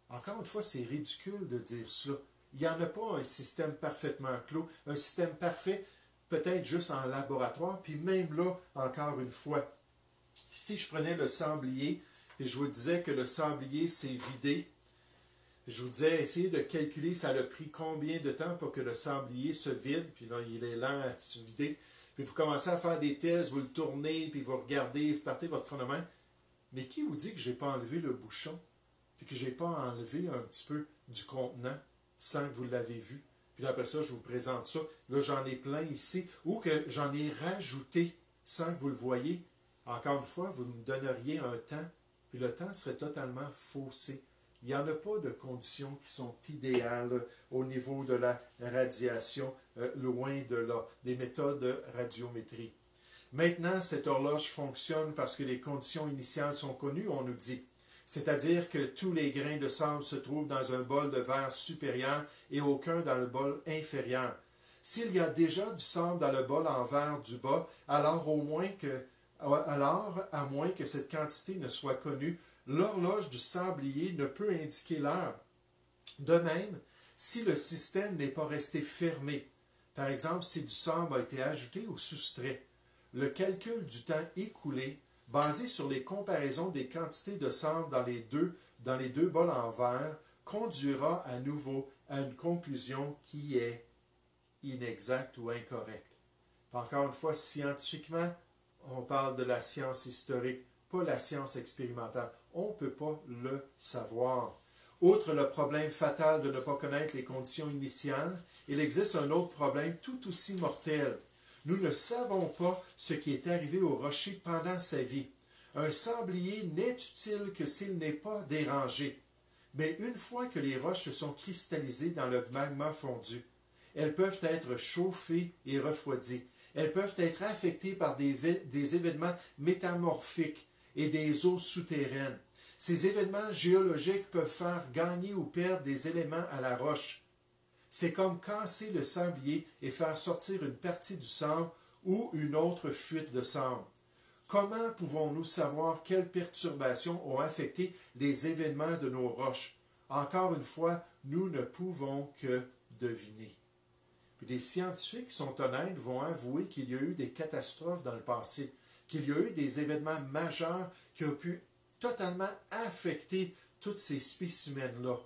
Speaker 1: Encore une fois, c'est ridicule de dire cela. Il n'y en a pas un système parfaitement clos, un système parfait, peut-être juste en laboratoire, puis même là, encore une fois, si je prenais le sablier, et je vous disais que le sablier s'est vidé, je vous disais, essayez de calculer, ça a pris combien de temps pour que le sablier se vide, puis là, il est lent à se vider, puis vous commencez à faire des tests, vous le tournez, puis vous regardez, vous partez votre chronomètre. Mais qui vous dit que je n'ai pas enlevé le bouchon, puis que je n'ai pas enlevé un petit peu du contenant sans que vous l'avez vu? Puis après ça, je vous présente ça. Là, j'en ai plein ici, ou que j'en ai rajouté sans que vous le voyez. Encore une fois, vous me donneriez un temps, puis le temps serait totalement faussé. Il n'y en a pas de conditions qui sont idéales au niveau de la radiation, loin de là, des méthodes de radiométrie. Maintenant, cette horloge fonctionne parce que les conditions initiales sont connues, on nous dit. C'est-à-dire que tous les grains de sable se trouvent dans un bol de verre supérieur et aucun dans le bol inférieur. S'il y a déjà du sable dans le bol en verre du bas, alors à moins que cette quantité ne soit connue, l'horloge du sablier ne peut indiquer l'heure. De même, si le système n'est pas resté fermé, par exemple si du sable a été ajouté ou soustrait, le calcul du temps écoulé, basé sur les comparaisons des quantités de sable dans les deux bols en verre, conduira à nouveau à une conclusion qui est inexacte ou incorrecte. Encore une fois, scientifiquement, on parle de la science historique, pas la science expérimentale. On ne peut pas le savoir. Outre le problème fatal de ne pas connaître les conditions initiales, il existe un autre problème tout aussi mortel. Nous ne savons pas ce qui est arrivé au rocher pendant sa vie. Un sablier n'est utile que s'il n'est pas dérangé. Mais une fois que les roches sont cristallisées dans le magma fondu, elles peuvent être chauffées et refroidies. Elles peuvent être affectées par des événements métamorphiques et des eaux souterraines. Ces événements géologiques peuvent faire gagner ou perdre des éléments à la roche. C'est comme casser le sablier et faire sortir une partie du sable ou une autre fuite de sable. Comment pouvons-nous savoir quelles perturbations ont affecté les événements de nos roches? Encore une fois, nous ne pouvons que deviner. Puis les scientifiques qui sont honnêtes vont avouer qu'il y a eu des catastrophes dans le passé, qu'il y a eu des événements majeurs qui ont pu totalement affecter tous ces spécimens-là.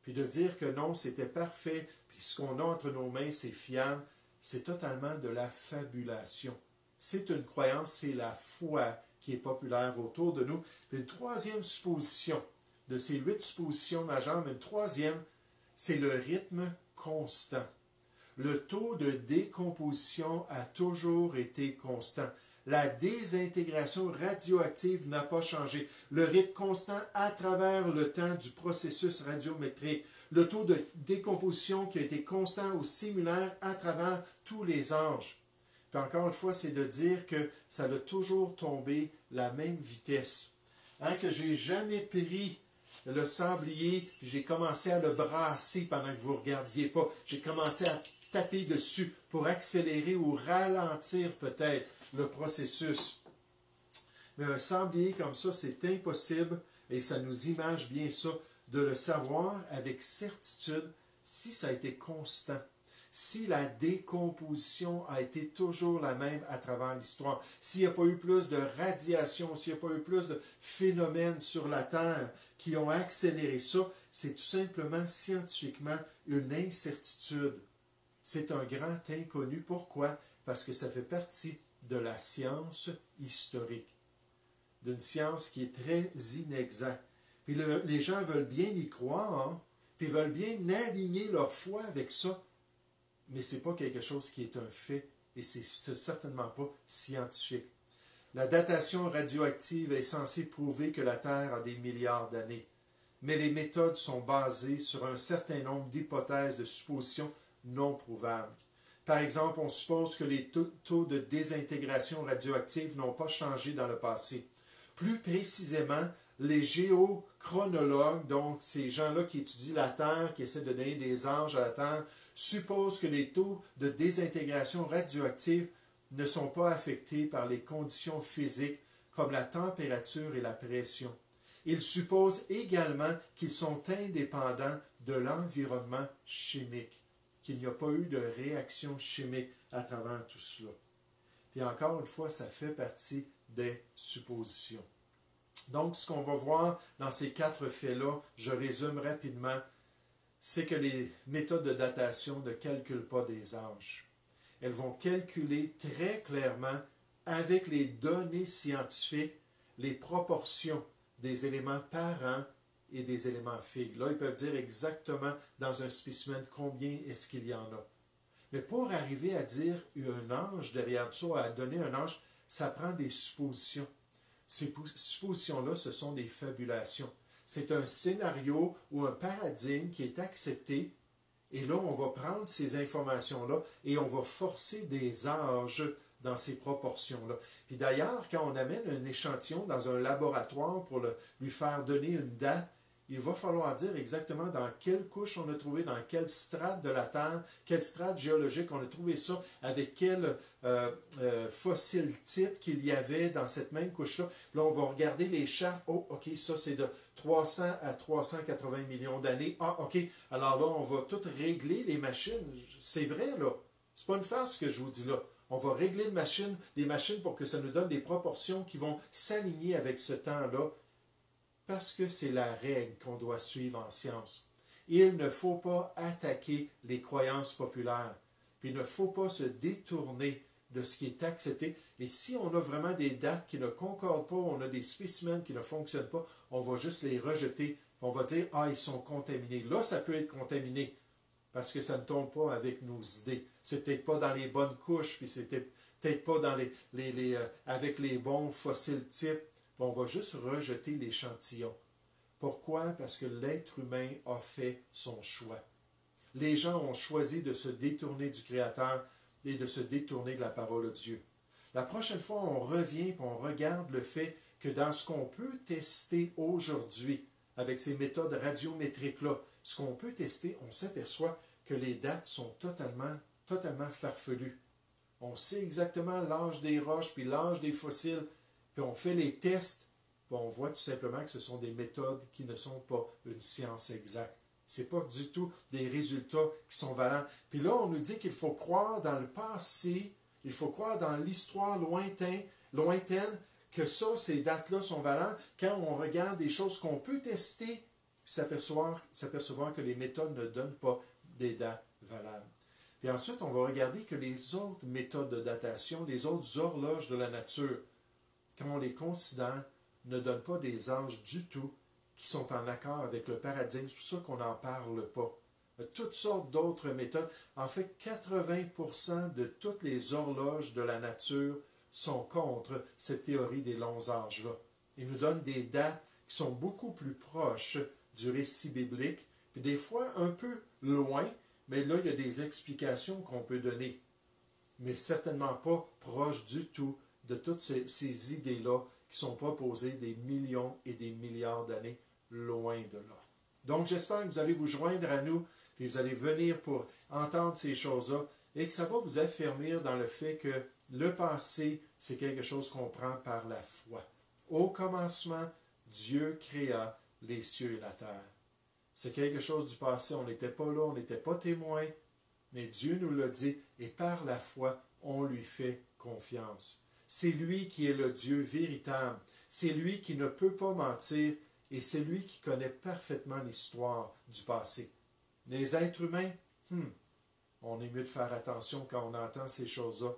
Speaker 1: Puis de dire que non, c'était parfait, puis ce qu'on a entre nos mains, c'est fiable, c'est totalement de la fabulation. C'est une croyance, c'est la foi qui est populaire autour de nous. Puis une troisième supposition, de ces 8 suppositions majeures, mais une troisième, c'est le rythme constant. Le taux de décomposition a toujours été constant. La désintégration radioactive n'a pas changé. Le rythme constant à travers le temps du processus radiométrique. Le taux de décomposition qui a été constant ou similaire à travers tous les âges. Puis encore une fois, c'est de dire que ça a toujours tombé la même vitesse. Que j'ai jamais pris le sablier, j'ai commencé à le brasser pendant que vous ne regardiez pas. J'ai commencé à taper dessus pour accélérer ou ralentir peut-être le processus. Mais un sablier comme ça, c'est impossible, et ça nous image bien ça, de le savoir avec certitude si ça a été constant. Si la décomposition a été toujours la même à travers l'histoire, s'il n'y a pas eu plus de radiation, s'il n'y a pas eu plus de phénomènes sur la Terre qui ont accéléré ça, c'est tout simplement scientifiquement une incertitude. C'est un grand inconnu. Pourquoi? Parce que ça fait partie de la science historique, d'une science qui est très inexacte. Puis les gens veulent bien y croire, hein? Puis veulent bien aligner leur foi avec ça, mais ce n'est pas quelque chose qui est un fait, et c'est certainement pas scientifique. La datation radioactive est censée prouver que la Terre a des milliards d'années, mais les méthodes sont basées sur un certain nombre d'hypothèses de suppositions non prouvables. Par exemple, on suppose que les taux de désintégration radioactive n'ont pas changé dans le passé. Plus précisément, les géochronologues, donc ces gens-là qui étudient la Terre, qui essaient de donner des âges à la Terre, supposent que les taux de désintégration radioactive ne sont pas affectés par les conditions physiques comme la température et la pression. Ils supposent également qu'ils sont indépendants de l'environnement chimique, qu'il n'y a pas eu de réaction chimique à travers tout cela. Puis encore une fois, ça fait partie des suppositions. Donc, ce qu'on va voir dans ces 4 faits-là, je résume rapidement, c'est que les méthodes de datation ne calculent pas des âges. Elles vont calculer très clairement, avec les données scientifiques, les proportions des éléments parents et des éléments filles. Là, ils peuvent dire exactement dans un spécimen combien est-ce qu'il y en a. Mais pour arriver à dire un âge derrière ça, à donner un âge, ça prend des suppositions. Ces suppositions-là, ce sont des fabulations. C'est un scénario ou un paradigme qui est accepté, et là, on va prendre ces informations-là et on va forcer des âges dans ces proportions-là. Puis d'ailleurs, quand on amène un échantillon dans un laboratoire pour lui faire donner une date, il va falloir dire exactement dans quelle couche on a trouvé, dans quelle strate de la Terre, quelle strate géologique on a trouvé ça, avec quel fossile type qu'il y avait dans cette même couche-là. Là, on va regarder les chartes. Oh, OK, ça c'est de 300 à 380 millions d'années. Ah, OK, alors là, on va tout régler les machines. C'est vrai, là. C'est pas une farce ce que je vous dis là. On va régler les machines pour que ça nous donne des proportions qui vont s'aligner avec ce temps-là, parce que c'est la règle qu'on doit suivre en science. Il ne faut pas attaquer les croyances populaires, puis il ne faut pas se détourner de ce qui est accepté. Et si on a vraiment des dates qui ne concordent pas, on a des spécimens qui ne fonctionnent pas, on va juste les rejeter. On va dire, ah, ils sont contaminés. Là, ça peut être contaminé. parce que ça ne tombe pas avec nos idées. C'est peut-être pas dans les bonnes couches, puis c'était peut-être pas dans avec les bons fossiles types. On va juste rejeter l'échantillon. Pourquoi? Parce que l'être humain a fait son choix. Les gens ont choisi de se détourner du Créateur et de se détourner de la parole de Dieu. La prochaine fois, on revient et on regarde le fait que dans ce qu'on peut tester aujourd'hui, avec ces méthodes radiométriques-là, ce qu'on peut tester, on s'aperçoit que les dates sont totalement farfelues. On sait exactement l'âge des roches, puis l'âge des fossiles, puis on fait les tests, puis on voit tout simplement que ce sont des méthodes qui ne sont pas une science exacte. Ce n'est pas du tout des résultats qui sont valants. Puis là, on nous dit qu'il faut croire dans le passé, il faut croire dans l'histoire lointaine, que ça, ces dates-là sont valantes. Quand on regarde des choses qu'on peut tester, puis s'apercevoir que les méthodes ne donnent pas des dates valables. Puis ensuite, on va regarder que les autres méthodes de datation, les autres horloges de la nature, quand on les considère, ne donnent pas des âges du tout qui sont en accord avec le paradigme. C'est pour ça qu'on n'en parle pas. Toutes sortes d'autres méthodes. En fait, 80% de toutes les horloges de la nature sont contre cette théorie des longs âges-là. Ils nous donnent des dates qui sont beaucoup plus proches du récit biblique, puis des fois un peu loin, mais là, il y a des explications qu'on peut donner, mais certainement pas proches du tout de toutes ces idées-là qui sont proposées des millions et des milliards d'années loin de là. Donc, j'espère que vous allez vous joindre à nous, puis vous allez venir pour entendre ces choses-là, et que ça va vous affermir dans le fait que le passé, c'est quelque chose qu'on prend par la foi. Au commencement, Dieu créa les cieux et la terre. C'est quelque chose du passé, on n'était pas là, on n'était pas témoin, mais Dieu nous l'a dit, et par la foi, on lui fait confiance. C'est lui qui est le Dieu véritable, c'est lui qui ne peut pas mentir, et c'est lui qui connaît parfaitement l'histoire du passé. Les êtres humains, on est mieux de faire attention quand on entend ces choses-là,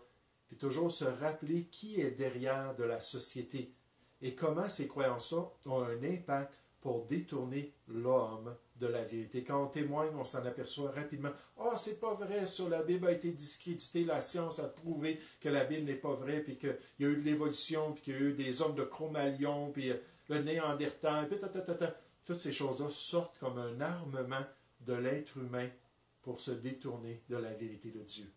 Speaker 1: puis toujours se rappeler qui est derrière de la société et comment ces croyances-là ont un impact pour détourner l'homme de la vérité. Quand on témoigne, on s'en aperçoit rapidement. « Ah, c'est pas vrai, ça, la Bible a été discréditée, la science a prouvé que la Bible n'est pas vraie, puis qu'il y a eu de l'évolution, puis qu'il y a eu des hommes de Cro-Magnon, puis le Néandertal, puis toutes ces choses-là sortent comme un armement de l'être humain pour se détourner de la vérité de Dieu.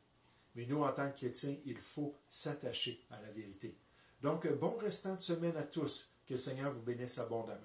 Speaker 1: Mais nous, en tant que chrétiens, il faut s'attacher à la vérité. Donc, bon restant de semaine à tous. Que le Seigneur vous bénisse abondamment.